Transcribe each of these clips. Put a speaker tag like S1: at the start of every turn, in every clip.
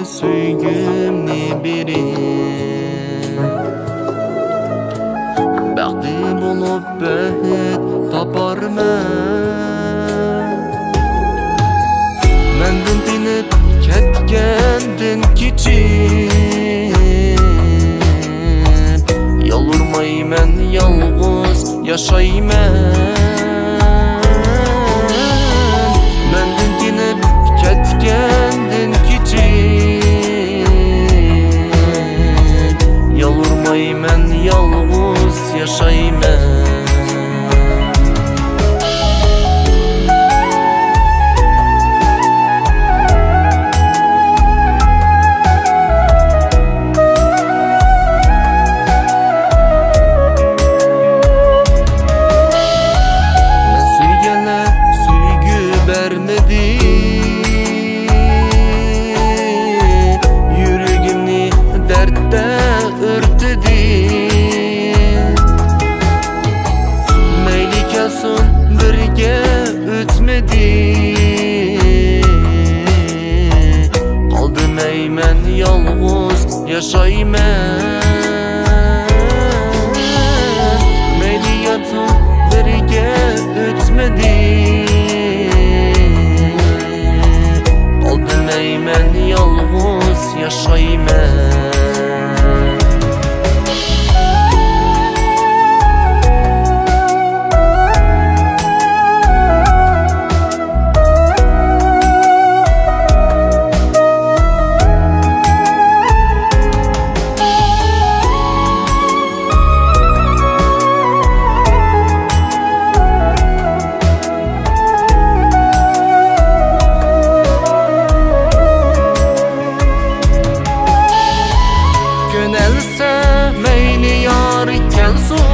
S1: söygümni biri Bəxti bulup bəhət taparman Məndən dinib ketgəndin kiçik Yalvarmay mən yalğız yaşayman Məndən dinib ketgəndin kiçik Yalvarmay mən yalğız yaşayman Yüreğimni dertte örtedi Meyli kelsin birge ötmedi Kaldım eymen yalğız yaşayman Meyli kelsin birge ötmedi Mən yalğız yaşayman Yönelse meyli yar kelsin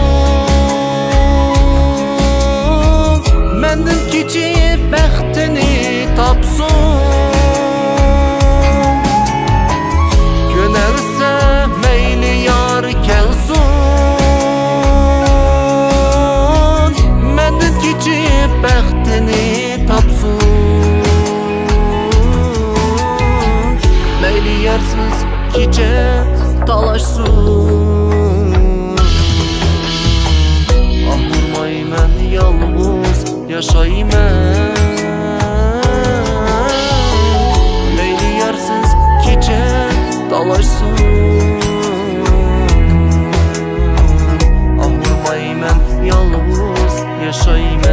S1: Məndən kiçik bəxtini tapsın Yönelse meyli yar kelsin Məndən kiçik bəxtini tapsın Meyli yarsız kiçe talaşsın Ahurmay mən yalğız yaşayman Meyli yarsız kiçe talaşsın Ahurmay mən yalğız yaşayman